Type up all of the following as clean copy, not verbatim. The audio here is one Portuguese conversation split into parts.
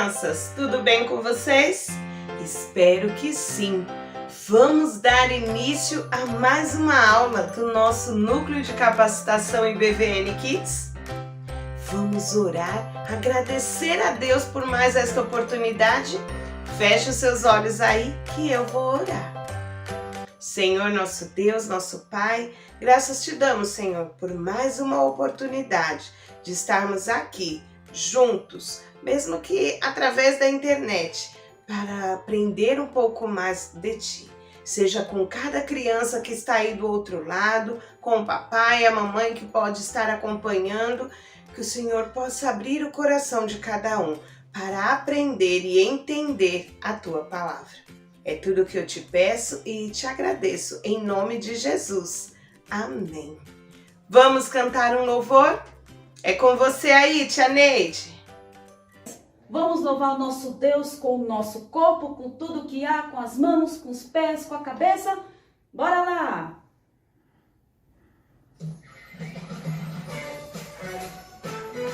crianças, tudo bem com vocês? Espero que sim! Vamos dar início a mais uma aula do nosso Núcleo de Capacitação em BVN Kids? Vamos orar, agradecer a Deus por mais esta oportunidade? Feche os seus olhos aí que eu vou orar. Senhor, nosso Deus, nosso Pai, graças te damos, Senhor, por mais uma oportunidade de estarmos aqui juntos, mesmo que através da internet, para aprender um pouco mais de Ti. Seja com cada criança que está aí do outro lado, com o papai e a mamãe que pode estar acompanhando, que o Senhor possa abrir o coração de cada um para aprender e entender a Tua palavra. É tudo que eu te peço e te agradeço, em nome de Jesus. Amém. Vamos cantar um louvor? É com você aí, tia Neide. Vamos louvar o nosso Deus com o nosso corpo, com tudo que há, com as mãos, com os pés, com a cabeça. Bora lá!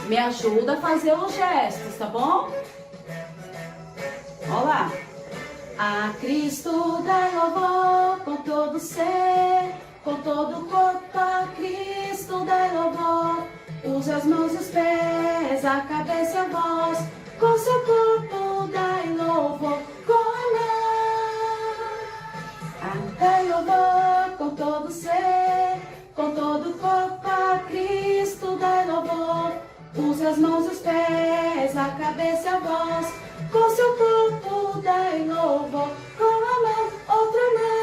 Me ajuda a fazer os gestos, tá bom? Olha lá. A Cristo dai louvor com todo ser, com todo o corpo, a Cristo dai louvor. Use as mãos e os pés, a cabeça e a voz, com seu corpo dai louvor, com a mão. Dai louvor com todo ser, com todo o corpo, a Cristo dai louvor. Use as mãos e os pés, a cabeça e a voz, com seu corpo dai louvor, com a mão, outra mão.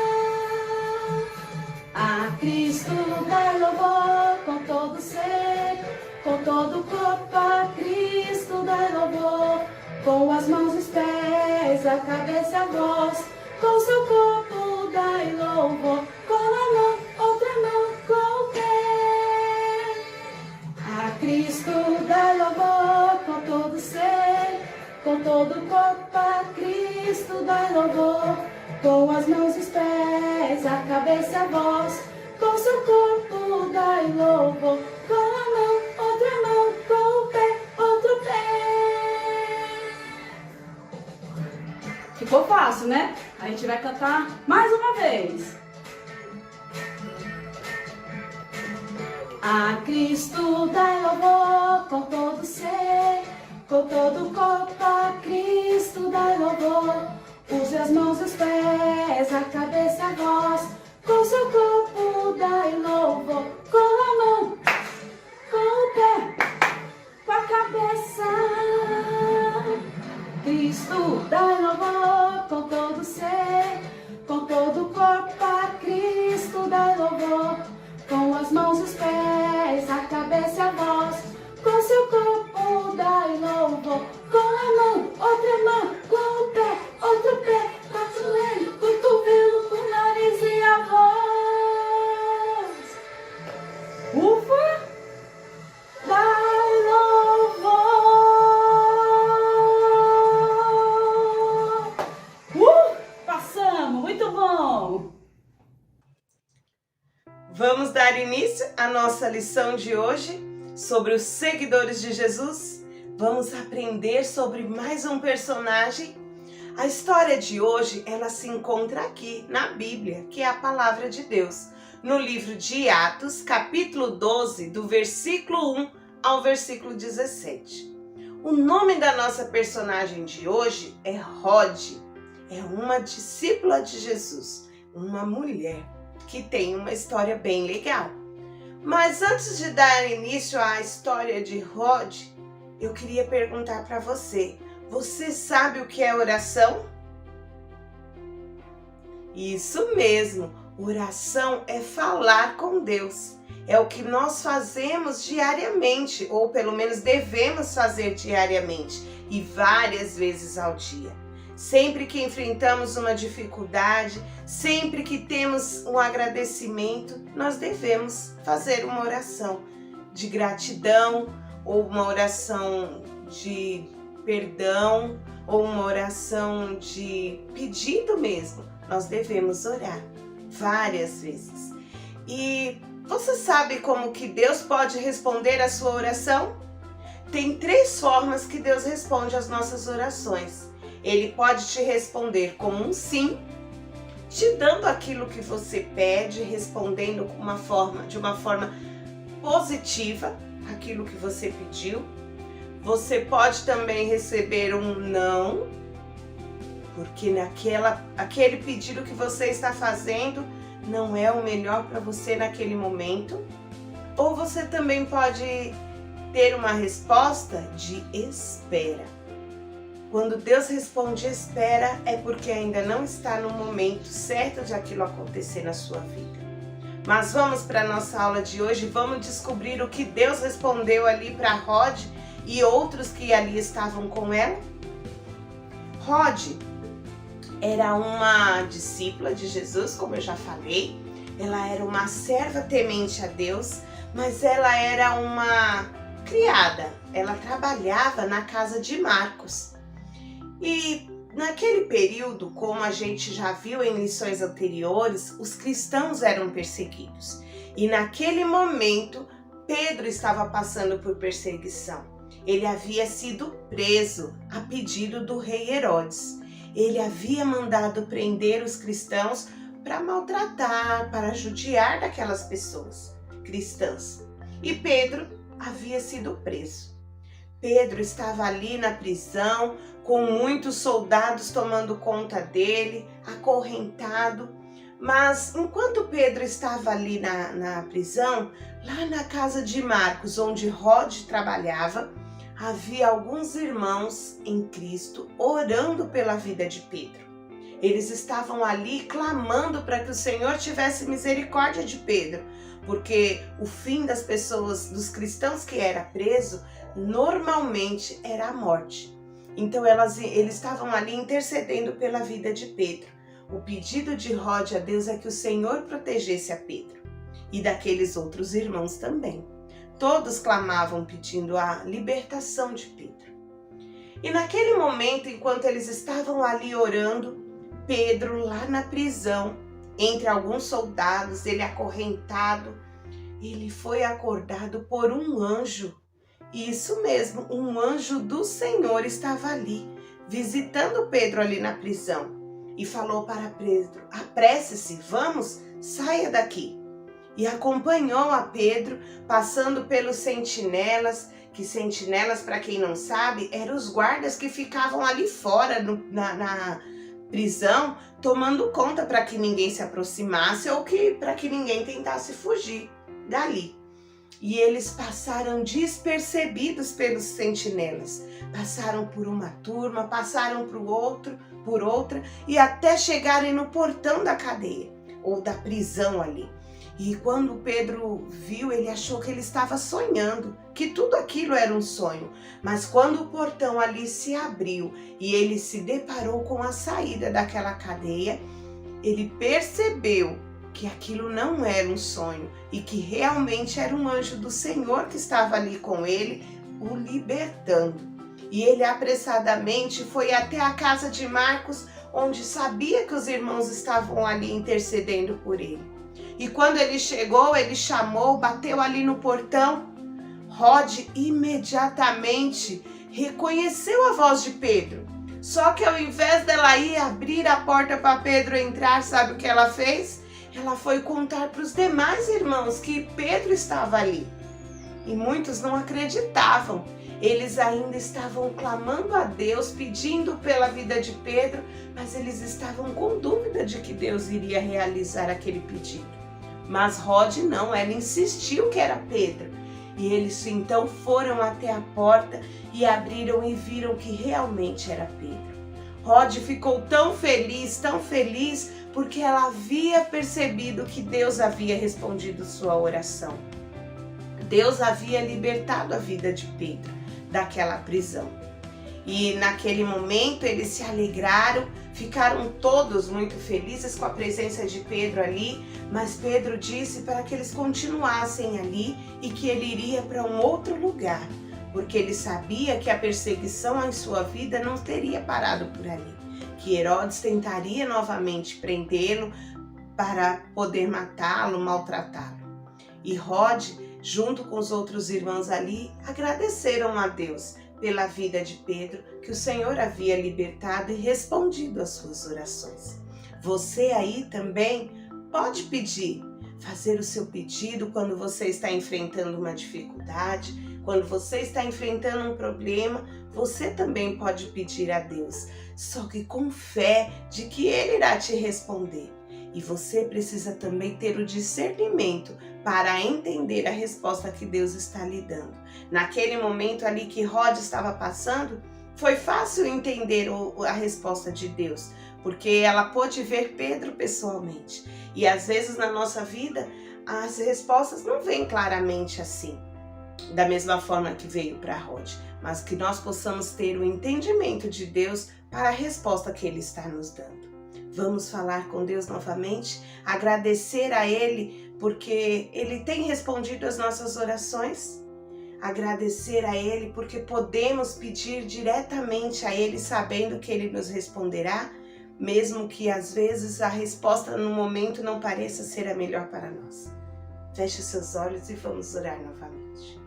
A Cristo dai louvor com todo ser, com todo o corpo, a Cristo dai louvor. Com as mãos e os pés, a cabeça e a voz, com seu corpo dai louvor, com a mão, outra mão, com o pé. A Cristo dai louvor com todo ser, com todo o corpo, a Cristo dai louvor. Com as mãos e os pés, a cabeça e a voz, com seu corpo dai louvor. Com a mão, outra mão, com o pé, outro pé. Ficou fácil, né? A gente vai cantar mais uma vez. A Cristo dai louvor com todo ser, com todo o corpo, a Cristo dai louvor. Use as mãos e os pés, a cabeça e a voz, com seu corpo dai louvor. Com a mão, com o pé, com a cabeça. Cristo dai louvor com todo ser, com todo o corpo, a Cristo dai louvor. Com as mãos e os pés, a cabeça e a voz, com seu corpo dai louvor. Com a mão, outra mão, com o pé, outro pé, com a joelho, cotovelo, com o nariz e a voz. Ufa! Dai louvor! Passamos! Muito bom! Vamos dar início à nossa lição de hoje sobre os seguidores de Jesus. Vamos aprender sobre mais um personagem. A história de hoje, ela se encontra aqui na Bíblia, que é a Palavra de Deus, no livro de Atos, capítulo 12, do versículo 1 ao versículo 17. O nome da nossa personagem de hoje é Rode. É uma discípula de Jesus, uma mulher que tem uma história bem legal. Mas antes de dar início à história de Rode, eu queria perguntar para você: você sabe o que é oração? Isso mesmo, oração é falar com Deus. É o que nós fazemos diariamente, ou pelo menos devemos fazer diariamente e várias vezes ao dia. Sempre que enfrentamos uma dificuldade, sempre que temos um agradecimento, nós devemos fazer uma oração de gratidão, ou uma oração de perdão, ou uma oração de pedido mesmo. Nós devemos orar várias vezes. E você sabe como que Deus pode responder a sua oração? tem 3 formas que Deus responde às nossas orações. Ele pode te responder como um sim, te dando aquilo que você pede, respondendo de uma forma positiva aquilo que você pediu. Você pode também receber um não, porque aquele pedido que você está fazendo não é o melhor para você naquele momento. Ou você também pode ter uma resposta de espera. Quando Deus responde espera, é porque ainda não está no momento certo de aquilo acontecer na sua vida. Mas vamos para a nossa aula de hoje, vamos descobrir o que Deus respondeu ali para Rod e outros que ali estavam com ela. Rod era uma discípula de Jesus, como eu já falei. Ela era uma serva temente a Deus, mas ela era uma criada. Ela trabalhava na casa de Marcos. E naquele período, como a gente já viu em lições anteriores, os cristãos eram perseguidos. E naquele momento, Pedro estava passando por perseguição. Ele havia sido preso a pedido do rei Herodes. Ele havia mandado prender os cristãos para maltratar, para judiar daquelas pessoas cristãs. E Pedro havia sido preso. Pedro estava ali na prisão, com muitos soldados tomando conta dele, acorrentado. Mas enquanto Pedro estava ali na prisão, lá na casa de Marcos, onde Rod trabalhava, havia alguns irmãos em Cristo orando pela vida de Pedro. Eles estavam ali clamando para que o Senhor tivesse misericórdia de Pedro, porque o fim das pessoas, dos cristãos que era preso, normalmente era a morte. Então eles estavam ali intercedendo pela vida de Pedro. O pedido de Rod a Deus é que o Senhor protegesse a Pedro e daqueles outros irmãos também. Todos clamavam pedindo a libertação de Pedro. E naquele momento, enquanto eles estavam ali orando, Pedro lá na prisão, entre alguns soldados, ele acorrentado, ele foi acordado por um anjo. Isso mesmo, um anjo do Senhor estava ali, visitando Pedro ali na prisão. E falou para Pedro: apresse-se, vamos, saia daqui. E acompanhou a Pedro, passando pelos sentinelas, que sentinelas, para quem não sabe, eram os guardas que ficavam ali fora na prisão, tomando conta para que ninguém se aproximasse ou para que ninguém tentasse fugir dali. E eles passaram despercebidos pelos sentinelas. Passaram por uma turma, passaram por outra e até chegarem no portão da cadeia ou da prisão ali. E quando Pedro viu, ele achou que ele estava sonhando, que tudo aquilo era um sonho. Mas quando o portão ali se abriu e ele se deparou com a saída daquela cadeia, ele percebeu que aquilo não era um sonho e que realmente era um anjo do Senhor que estava ali com ele, o libertando. E ele apressadamente foi até a casa de Marcos, onde sabia que os irmãos estavam ali intercedendo por ele. E quando ele chegou, ele chamou, bateu ali no portão. Rod imediatamente reconheceu a voz de Pedro. Só que ao invés dela ir abrir a porta para Pedro entrar, sabe o que ela fez? Ela foi contar para os demais irmãos que Pedro estava ali. E muitos não acreditavam. Eles ainda estavam clamando a Deus, pedindo pela vida de Pedro, mas eles estavam com dúvida de que Deus iria realizar aquele pedido. Mas Rod não, ela insistiu que era Pedro. E eles então foram até a porta e abriram e viram que realmente era Pedro. Rod ficou tão feliz, porque ela havia percebido que Deus havia respondido sua oração. Deus havia libertado a vida de Pedro daquela prisão. E naquele momento eles se alegraram, ficaram todos muito felizes com a presença de Pedro ali, mas Pedro disse para que eles continuassem ali e que ele iria para um outro lugar, porque ele sabia que a perseguição em sua vida não teria parado por ali, que Herodes tentaria novamente prendê-lo para poder matá-lo, maltratá-lo. E Rod, junto com os outros irmãos ali, agradeceram a Deus pela vida de Pedro, que o Senhor havia libertado e respondido às suas orações. Você aí também pode pedir, fazer o seu pedido quando você está enfrentando uma dificuldade, quando você está enfrentando um problema, você também pode pedir a Deus, só que com fé de que Ele irá te responder. E você precisa também ter o discernimento para entender a resposta que Deus está lhe dando. Naquele momento ali que Rod estava passando, foi fácil entender a resposta de Deus, porque ela pôde ver Pedro pessoalmente. E às vezes na nossa vida, as respostas não vêm claramente assim, da mesma forma que veio para Rod, mas que nós possamos ter o entendimento de Deus para a resposta que Ele está nos dando. Vamos falar com Deus novamente, agradecer a Ele porque Ele tem respondido as nossas orações, agradecer a Ele porque podemos pedir diretamente a Ele sabendo que Ele nos responderá, mesmo que às vezes a resposta no momento não pareça ser a melhor para nós. Feche seus olhos e vamos orar novamente.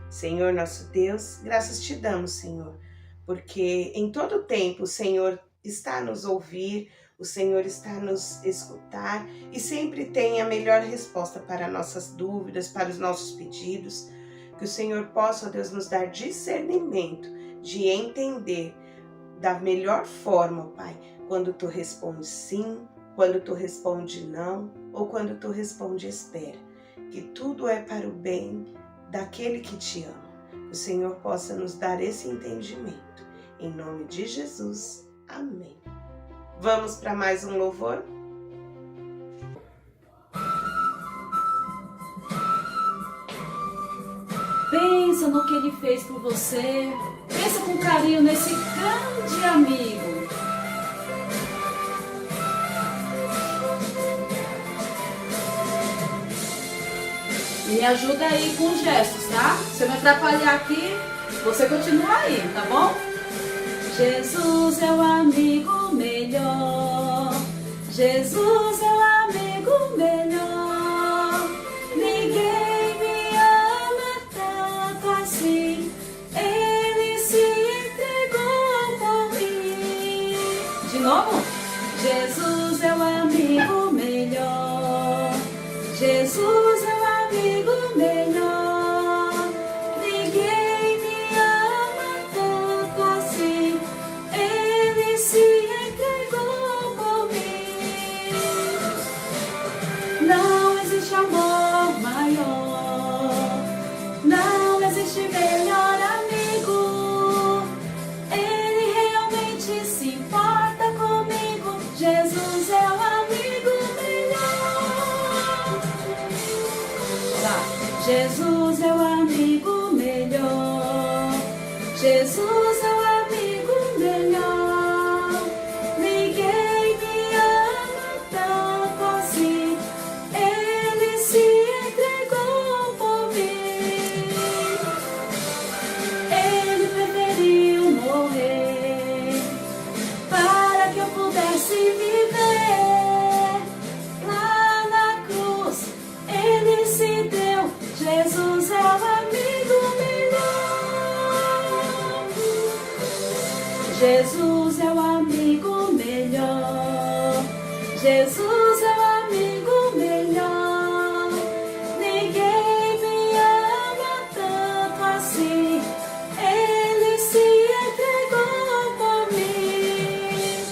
Senhor nosso Deus, graças te damos, Senhor, porque em todo tempo o Senhor está a nos ouvir, o Senhor está a nos escutar e sempre tem a melhor resposta para nossas dúvidas, para os nossos pedidos. Que o Senhor possa, ó Deus, nos dar discernimento de entender da melhor forma, Pai, quando Tu respondes sim, quando Tu respondes não ou quando Tu respondes espera. Que tudo é para o bem daquele que Te ama. Que o Senhor possa nos dar esse entendimento. Em nome de Jesus. Amém. Vamos para mais um louvor? Pensa no que Ele fez por você. Pensa com carinho nesse grande amigo. Me ajuda aí com os gestos, tá? Se eu me atrapalhar aqui, você continua aí, tá bom? Jesus é o amigo melhor. Jesus é o amigo melhor. Ninguém me ama tanto assim. Ele se entregou por mim. De novo? Jesus é o amigo melhor. Jesus é o amigo melhor. Ninguém me ama tanto assim. Ele se entregou por mim. Não existe amor maior. Não existe melhor amigo. Ele realmente se importa comigo. Jesus é o amigo melhor. Lá. Jesus é o amigo melhor. Jesus é o amigo melhor. Ninguém me ama tanto assim. Ele se entregou por mim. Ele preferiu morrer para que eu pudesse viver. Lá na cruz Ele se deu. Jesus é o amigo melhor. Jesus é o amigo melhor. Jesus é o amigo melhor. Ninguém me ama tanto assim. Ele se entregou por mim.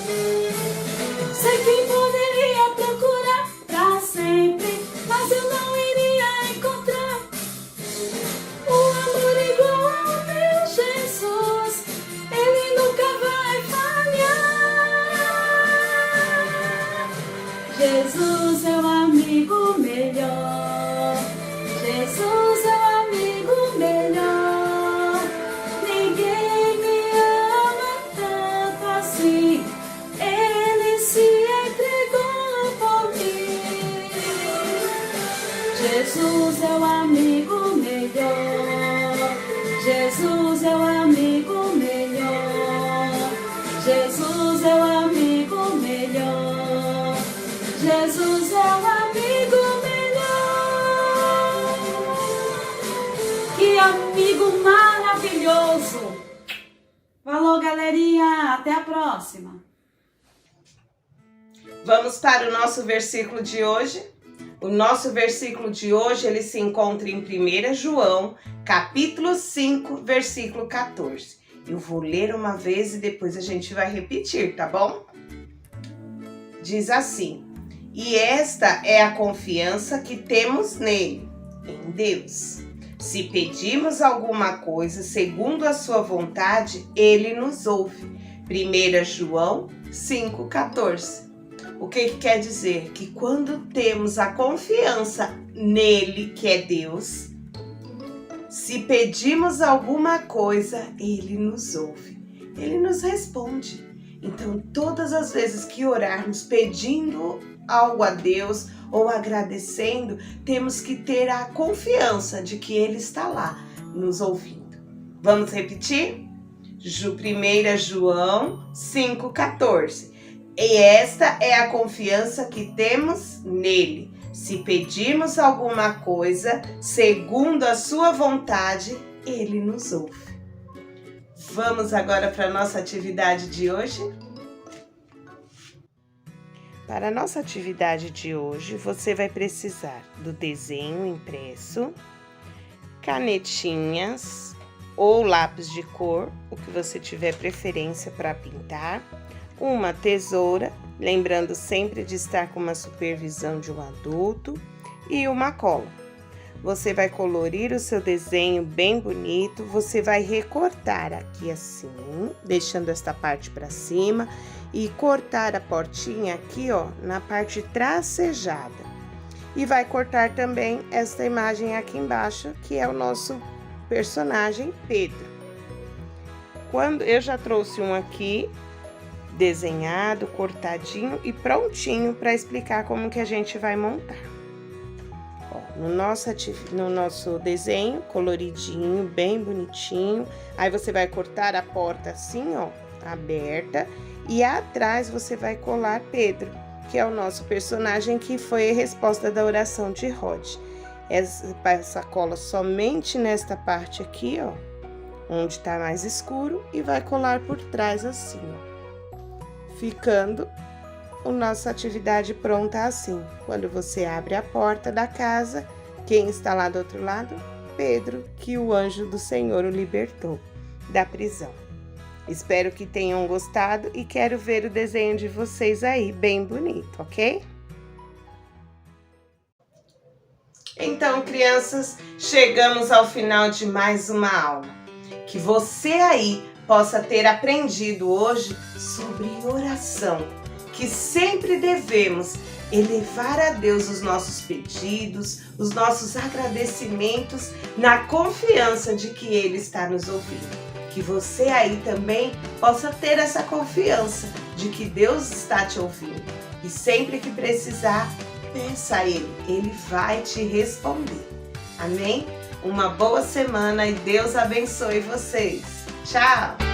Sei quem poderia procurar pra sempre, mas eu não iria encontrar um amor igual ao meu Jesus. Ele nunca vai falhar. Jesus é o amigo melhor. Jesus é o amigo melhor. Ninguém me ama tanto assim. Ele se entregou por mim. Jesus é o amigo melhor. Jesus é o amigo melhor. Jesus é o amigo melhor. Jesus é o amigo melhor. Que amigo maravilhoso! Falou, galerinha! Até a próxima! Vamos para o nosso versículo de hoje. O nosso versículo de hoje, ele se encontra em 1 João, capítulo 5, versículo 14. Eu vou ler uma vez e depois a gente vai repetir, tá bom? Diz assim: e esta é a confiança que temos nele, em Deus. Se pedimos alguma coisa segundo a sua vontade, ele nos ouve. 1 João 5,14. O que quer dizer? Que quando temos a confiança nele, que é Deus, se pedimos alguma coisa, ele nos ouve, ele nos responde. Então, todas as vezes que orarmos pedindo algo a Deus ou agradecendo, temos que ter a confiança de que ele está lá nos ouvindo. Vamos repetir? 1 João 5,14. E esta é a confiança que temos nele. Se pedirmos alguma coisa segundo a sua vontade, ele nos ouve. Vamos agora para a nossa atividade de hoje? Para a nossa atividade de hoje, você vai precisar do desenho impresso, canetinhas ou lápis de cor, o que você tiver preferência para pintar, uma tesoura, lembrando sempre de estar com uma supervisão de um adulto, e uma cola. Você vai colorir o seu desenho bem bonito, você vai recortar aqui assim, deixando esta parte para cima e cortar a portinha aqui, ó, na parte tracejada. E vai cortar também esta imagem aqui embaixo, que é o nosso personagem Pedro. Quando eu já trouxe um aqui, desenhado, cortadinho e prontinho para explicar como que a gente vai montar. Ó, no nosso desenho, coloridinho, bem bonitinho. Aí você vai cortar a porta assim, ó, aberta. E atrás você vai colar Pedro, que é o nosso personagem que foi a resposta da oração de Rod. Essa cola somente nesta parte aqui, ó, onde tá mais escuro, e vai colar por trás assim, ó. Ficando a nossa atividade pronta assim. Quando você abre a porta da casa, quem está lá do outro lado? Pedro, que o anjo do Senhor o libertou da prisão. Espero que tenham gostado e quero ver o desenho de vocês aí, bem bonito, ok? Então, crianças, chegamos ao final de mais uma aula. Que você aí possa ter aprendido hoje sobre oração, que sempre devemos elevar a Deus os nossos pedidos, os nossos agradecimentos, na confiança de que Ele está nos ouvindo. Que você aí também possa ter essa confiança de que Deus está te ouvindo. E sempre que precisar, peça a Ele, Ele vai te responder. Amém? Uma boa semana e Deus abençoe vocês. Tchau!